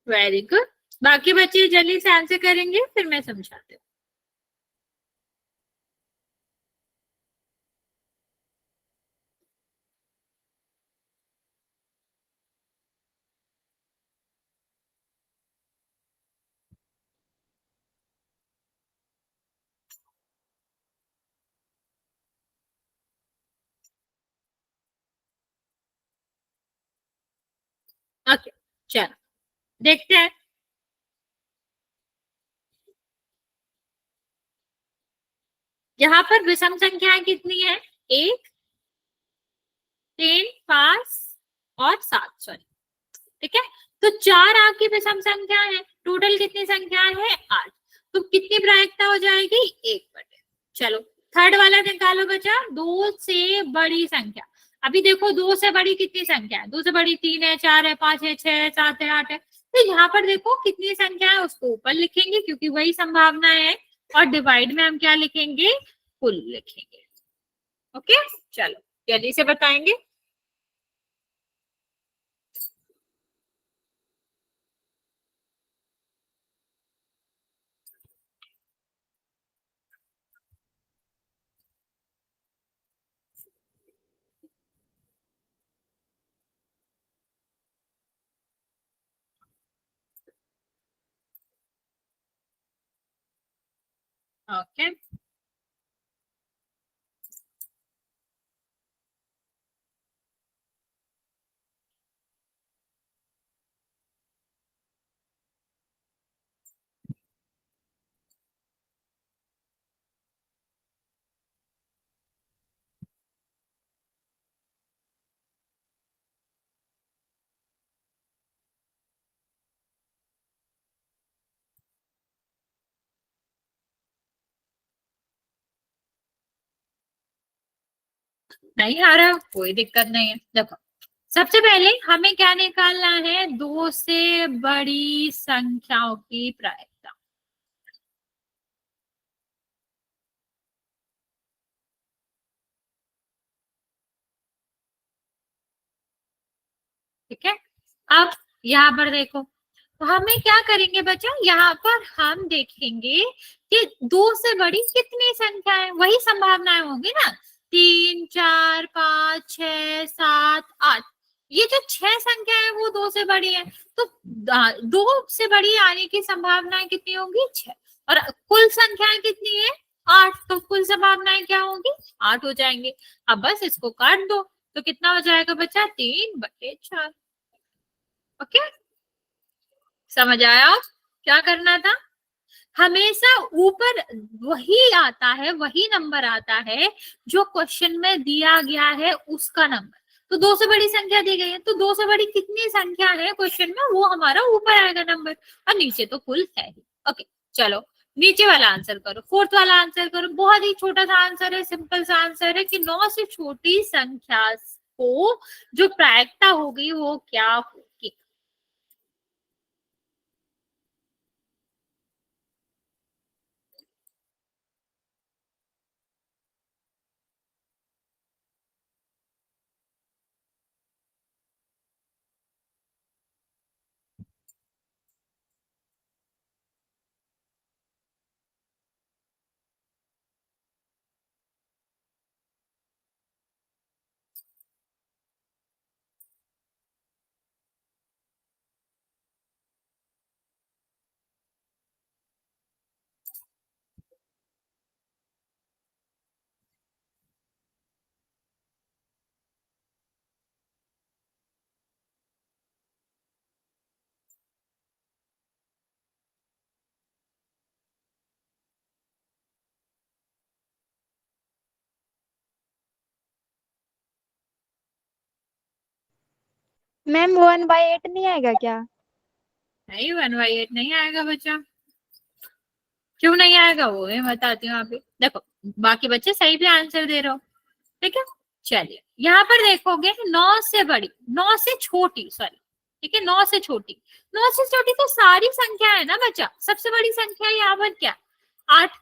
वेरी गुड। बाकी बच्चे जल्दी से आंसर करेंगे फिर मैं समझाती हूँ। ओके, चलो देखते हैं। यहाँ पर विषम संख्याएं कितनी है, 1 3 5 और 7, सॉरी, ठीक है, तो 4 आपकी विषम संख्या है, टोटल कितनी संख्या है 8, तो कितनी प्रायिकता हो जाएगी, 1/, चलो थर्ड वाला निकालो बचा, 2 से बड़ी संख्या, अभी देखो 2 से बड़ी कितनी संख्या है, 2 से बड़ी 3 है 4 है 5 है 6 है 7 है 8 है, तो यहाँ पर देखो कितनी संख्या है उसको ऊपर लिखेंगे क्योंकि वही संभावना है, और डिवाइड में हम क्या लिखेंगे, कुल लिखेंगे। ओके, चलो जल्दी से बताएंगे। ओके, नहीं आ रहा, कोई दिक्कत नहीं है। देखो, सबसे पहले हमें क्या निकालना है, दो से बड़ी संख्याओं की प्रायिकता। ठीक है, अब यहाँ पर देखो, तो हमें क्या करेंगे बच्चा, यहाँ पर हम देखेंगे कि दो से बड़ी कितनी संख्या है, वही संभावनाएं होंगी ना, 3, 4, 5, 6, 7, 8। ये जो छह संख्या है वो दो से बड़ी है, तो दो से बड़ी आने की संभावनाएं कितनी होंगी, छह। और कुल संख्याएं कितनी है, 8, तो कुल संभावनाएं क्या होंगी, 8 हो जाएंगे। अब बस इसको काट दो, तो कितना हो जाएगा बच्चा, 3/4। ओके, समझ आया क्या करना था। हमेशा ऊपर वही आता है, वही नंबर आता है जो क्वेश्चन में दिया गया है उसका नंबर। तो दो से बड़ी संख्या दी गई है, तो दो से बड़ी कितनी संख्या है क्वेश्चन में, वो हमारा ऊपर आएगा नंबर, और नीचे तो कुल है ही। ओके, चलो नीचे वाला आंसर करो, फोर्थ वाला आंसर करो। बहुत ही छोटा सा आंसर है, सिंपल सा आंसर है कि 9 से छोटी संख्या को जो प्रायिकता होगी वो क्या होगी। मैम 1/8 नहीं आएगा क्या? नहीं, 1/8 नहीं आएगा बच्चा। क्यों नहीं आएगा वो मैं बताती हूँ अभी। देखो, बाकी बच्चे सही भी आंसर दे रहे हो, ठीक है। चलिए यहाँ पर देखोगे, 9 से बड़ी, 9 से छोटी, सॉरी, ठीक है, 9 से छोटी, 9 से छोटी तो सारी संख्या है ना बच्चा। सबसे बड़ी संख्या यहाँ पर क्या, 8।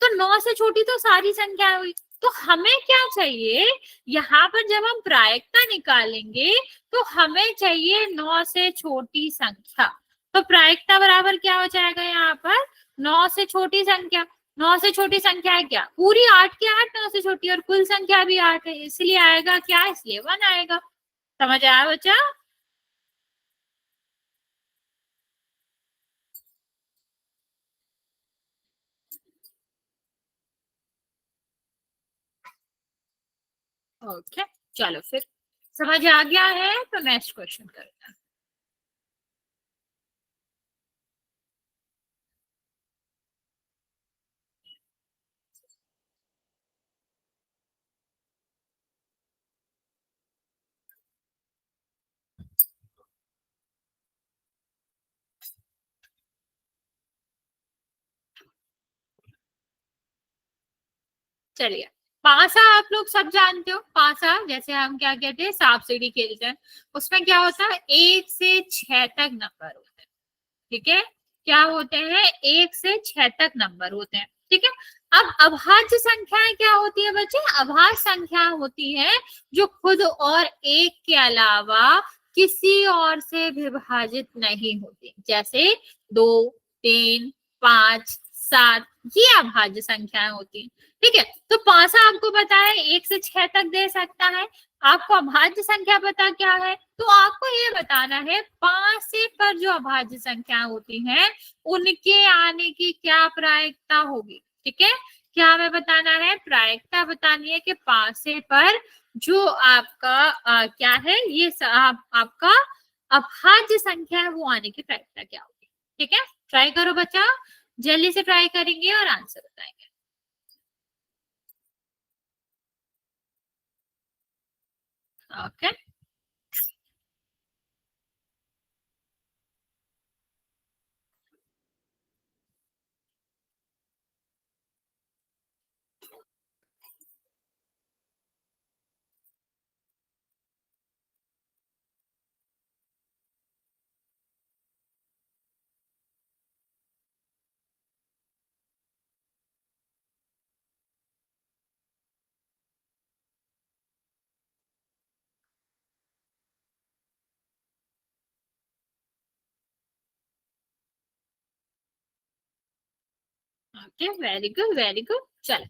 तो 9 से छोटी तो सारी संख्या हुई। तो हमें क्या चाहिए, यहाँ पर जब हम प्रायिकता निकालेंगे तो हमें चाहिए 9 से छोटी संख्या। तो प्रायिकता बराबर क्या हो जाएगा यहाँ पर, 9 से छोटी संख्या। 9 से छोटी संख्या है क्या, पूरी 8 की 8, 9 से छोटी, और कुल संख्या भी 8 है, इसलिए आएगा क्या, इसलिए 1 आएगा। समझ आया बच्चा। ओके, चलो फिर समझ आ गया है तो नेक्स्ट क्वेश्चन करते हैं। चलिए, पासा आप लोग सब जानते हो, पासा जैसे हम क्या कहते हैं, सांप सीढ़ी खेलते हैं, उसमें क्या होता है, 1 से 6 तक नंबर होते हैं। ठीक है, क्या होते हैं, 1 से 6 तक नंबर होते हैं। ठीक है, अब अभाज्य संख्याएं क्या होती है बच्चे, अभाज्य संख्या होती है जो खुद और एक के अलावा किसी और से विभाजित नहीं होती, जैसे 2, 3, 5, 7, ये अभाज्य संख्याएं होती हैं। ठीक है, तो पासा आपको पता है 1 से 6 तक दे सकता है। आपको अभाज्य संख्या पता क्या है, तो आपको ये बताना है 5 से पर जो अभाज्य संख्या होती हैं उनके आने की क्या प्रायिकता होगी। ठीक है, क्या हमें बताना है, प्रायिकता बतानी है कि 5 से पर जो आपका क्या है, ये आपका अभाज्य संख्या है, वो आने की प्रायिकता क्या होगी। ठीक है, ट्राई करो बच्चा, जल्दी से ट्राई करेंगे और आंसर बताएंगे। Okay, okay, very good very good. चलो,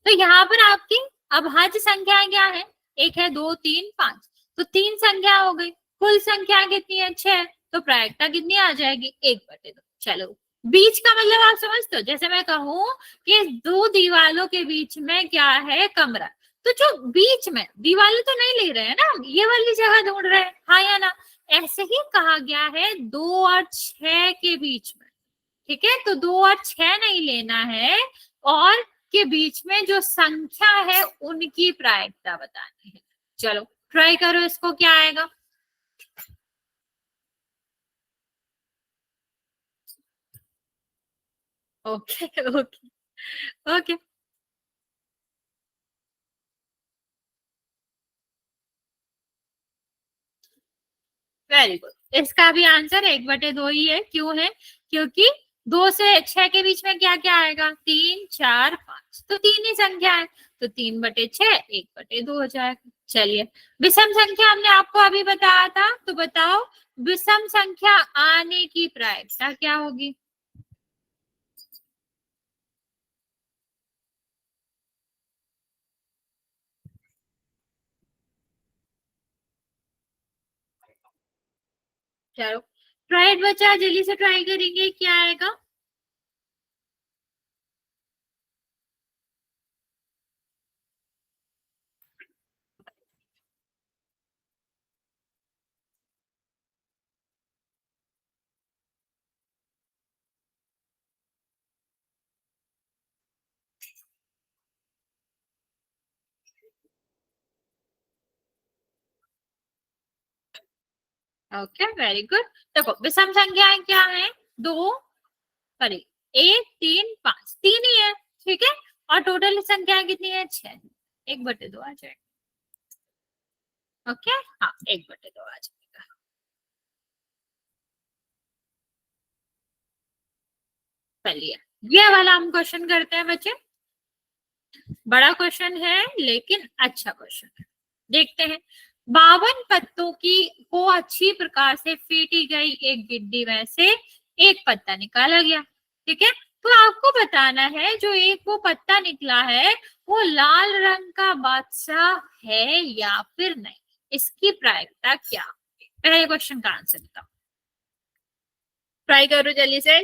तो यहाँ पर आपकी अब भाज्य संख्या क्या है? एक है, दो, तीन, पांच। तो तीन संख्या हो गई। कुल संख्या कितनी है? 6। तो प्रायिकता कितनी आ जाएगी? 1/2। चलो, बीच का मतलब आप समझते हो? जैसे मैं कहूँ कि दो दीवालों के बीच में क्या है? कमरा। तो जो बीच में दीवारें तो नहीं ले रहे हैं ना, ये वाली जगह ढूंढ रहे हैं, हाँ या ना? ऐसे ही कहा गया है 2 और 6 के बीच में। ठीक है, तो 2 और 6 नहीं लेना है, और के बीच में जो संख्या है उनकी प्रायिकता बतानी है। चलो ट्राई करो, इसको क्या आएगा? Okay okay okay, very good. इसका भी आंसर 1/2 ही है। क्यों है? क्योंकि 2 से 6 के बीच में क्या क्या आएगा? 3, 4, 5। तो तीन ही संख्या है, तो 3/6 1/2 हो जाएगा। चलिए, विषम संख्या हमने आपको अभी बताया था, तो बताओ विषम संख्या आने की प्रायिकता क्या होगी? चलो ट्राई बचा, जल्दी से ट्राई करेंगे, क्या आएगा? Okay, very good. देखो विषम संख्याएं क्या है? दो, सॉरी, 1, 3, 5, तीन ही है। ठीक है, और टोटल संख्या कितनी है? 6। 1/2 आ जाएगा। ओके, हाँ, 1/2 आ जाएगा। चलिए, ये वाला हम क्वेश्चन करते हैं बच्चे। बड़ा क्वेश्चन है लेकिन अच्छा क्वेश्चन है। देखते हैं। 52 पत्तों की को अच्छी प्रकार से फीटी गई एक गिड्डी में से एक पत्ता निकाला गया। ठीक है, तो आपको बताना है जो एक वो पत्ता निकला है वो लाल रंग का बादशाह है या फिर नहीं। इसकी प्रायिकता क्या? पहले क्वेश्चन का आंसर बताओ, ट्राई करो जल्दी से।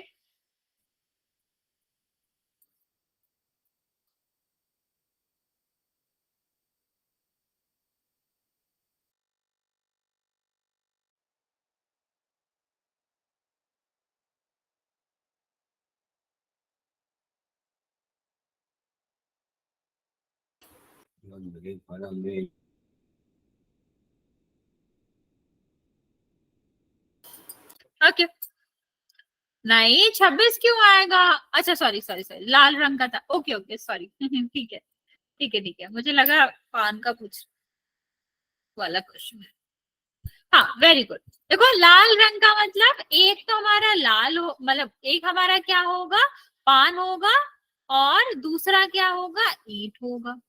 ओके, नहीं 26 क्यों आएगा? अच्छा, सॉरी सॉरी सॉरी, लाल रंग का था। ओके ओके, सॉरी ठीक है ठीक है ठीक है, मुझे लगा पान का कुछ वाला क्वेश्चन है। हाँ, वेरी गुड। देखो, लाल रंग का मतलब एक तो हमारा लाल हो, मतलब एक हमारा क्या होगा? पान होगा, और दूसरा क्या होगा? ईंट होगा।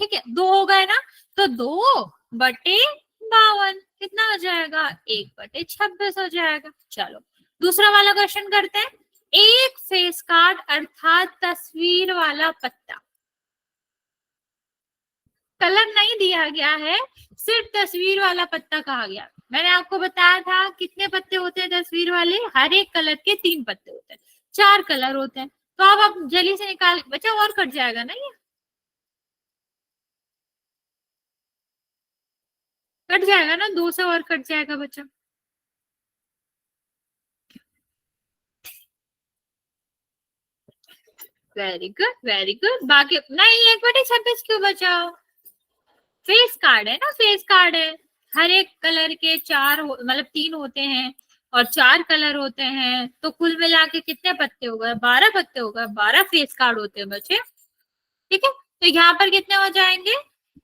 ठीक है, दो हो गए ना? तो 2/52 कितना हो जाएगा? 1/26 हो जाएगा। चलो दूसरा वाला क्वेश्चन करते हैं। एक फेस कार्ड अर्थात तस्वीर वाला पत्ता, कलर नहीं दिया गया है, सिर्फ तस्वीर वाला पत्ता कहा गया। मैंने आपको बताया था कितने पत्ते होते हैं तस्वीर वाले? हर एक कलर के 3 पत्ते होते हैं, 4 कलर होते हैं। तो अब आप जल्दी से निकाल, बच्चा और कट जाएगा ना, ये कट जाएगा ना, 2 से और कट जाएगा बच्चा। Very good very good. बाकी नहीं, 1/26 क्यों बचा? फेस कार्ड है ना, फेस कार्ड है। हर एक कलर के मतलब 3 होते हैं, और 4 कलर होते हैं, तो कुल मिला के कितने पत्ते हो गए? 12 पत्ते हो गए। 12 फेस कार्ड होते हैं बच्चे। ठीक है, तो यहाँ पर कितने हो जाएंगे?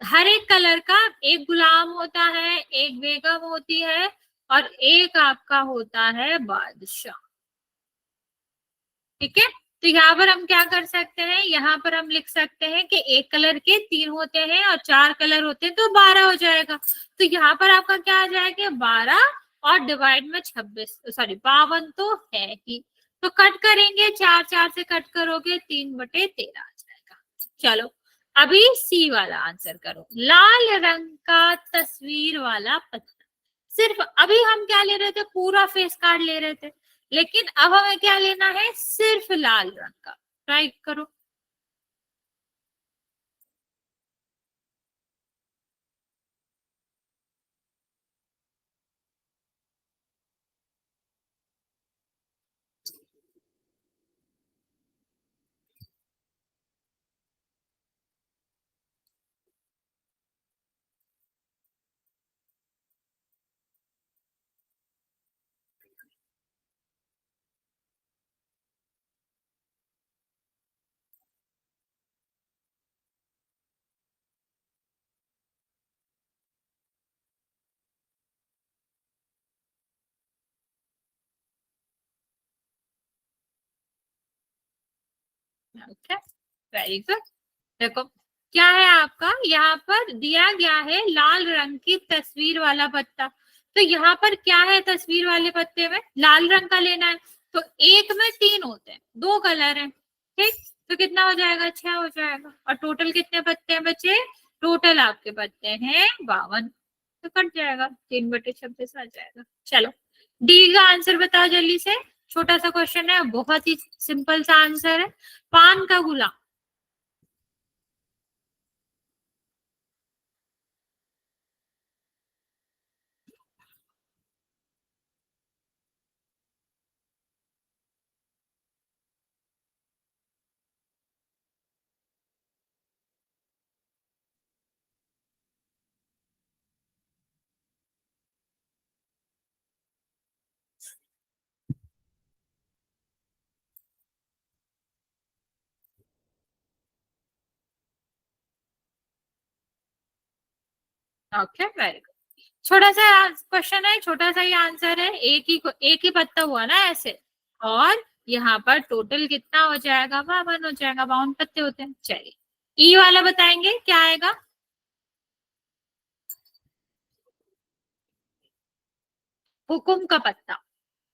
हर एक कलर का एक गुलाम होता है, एक बेगम होती है, और एक आपका होता है बादशाह। ठीक है, तो यहाँ पर हम क्या कर सकते हैं? यहाँ पर हम लिख सकते हैं कि एक कलर के 3 होते हैं और 4 कलर होते हैं, तो 12 हो जाएगा। तो यहाँ पर आपका क्या आ जाएगा? 12 और डिवाइड में 26, सॉरी 52 तो है ही। तो कट करेंगे, 4 से कट करोगे 3/13 आ जाएगा। चलो अभी सी वाला आंसर करो। लाल रंग का तस्वीर वाला पत्ता। सिर्फ अभी हम क्या ले रहे थे, पूरा फेस कार्ड ले रहे थे, लेकिन अब हमें क्या लेना है, सिर्फ लाल रंग का। ट्राई करो। Okay, very good. देखो क्या है आपका, यहाँ पर दिया गया है लाल रंग की तस्वीर वाला पत्ता। तो यहाँ पर क्या है, तस्वीर वाले पत्ते में लाल रंग का लेना है। तो एक में 3 होते हैं, 2 कलर हैं, ठीक। तो कितना हो जाएगा, 6 हो जाएगा। और टोटल कितने पत्ते हैं बच्चे, टोटल आपके पत्ते हैं 52। तो कट जाएगा, 3/26 आ जाएगा। चलो डी का आंसर बताओ जल्दी से। छोटा सा क्वेश्चन है, बहुत ही सिंपल सा आंसर है। पान का गुलाब। Okay, very good. छोटा सा क्वेश्चन है, छोटा सा ही आंसर है। एक ही पत्ता हुआ ना ऐसे, और यहाँ पर टोटल कितना हो जाएगा, 52 हो जाएगा। 52 पत्ते होते हैं। चलिए ई वाला बताएंगे क्या आएगा। हुकुम का पत्ता।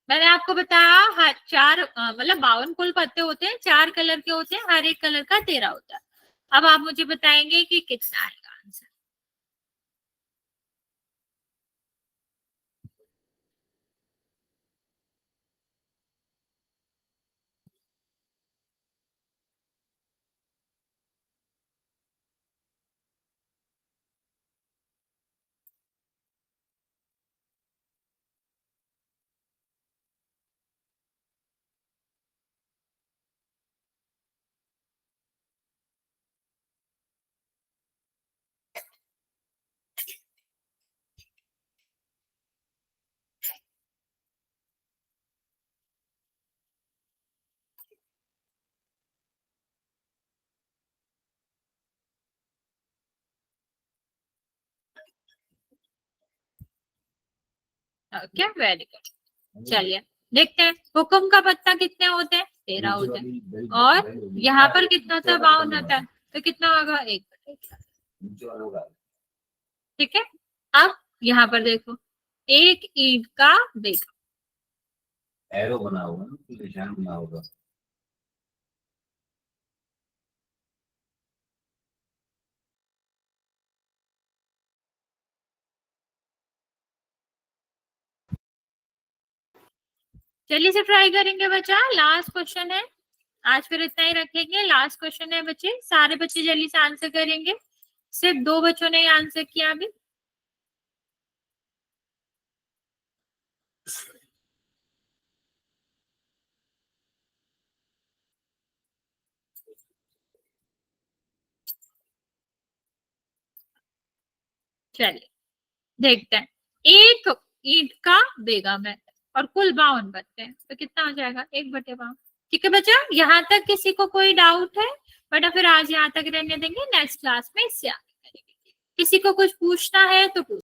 मैंने आपको बताया हर 4 मतलब 52 कुल पत्ते होते हैं, 4 कलर के होते हैं, हर एक कलर का 13 होता है। अब आप मुझे बताएंगे कि कितना आएगा आंसर। Okay, very good. चलिए देखते हैं, हुकुम का पत्ता कितने होते हैं, 13 होते हैं। और यहाँ पर कितना होता है, 52 होता है। तो कितना होगा, 1/13। ठीक है। अब यहाँ पर देखो, एक ईंट का बेग। एरो बना होगा ना, कुछ निशान बना होगा। चलिए से ट्राई करेंगे बच्चा, लास्ट क्वेश्चन है आज, फिर इतना ही रखेंगे। लास्ट क्वेश्चन है बच्चे, सारे बच्चे जल्दी से आंसर करेंगे। सिर्फ 2 बच्चों ने आंसर किया अभी। चलिए देखते हैं, एक ईंट का बेगम है और कुल 52 पत्ते हैं। तो कितना हो जाएगा, 1/52। ठीक है बच्चा, यहाँ तक किसी को कोई डाउट है? बट फिर आज यहाँ तक रहने देंगे, नेक्स्ट क्लास में इससे आगे करेंगे। किसी को कुछ पूछना है तो पूछ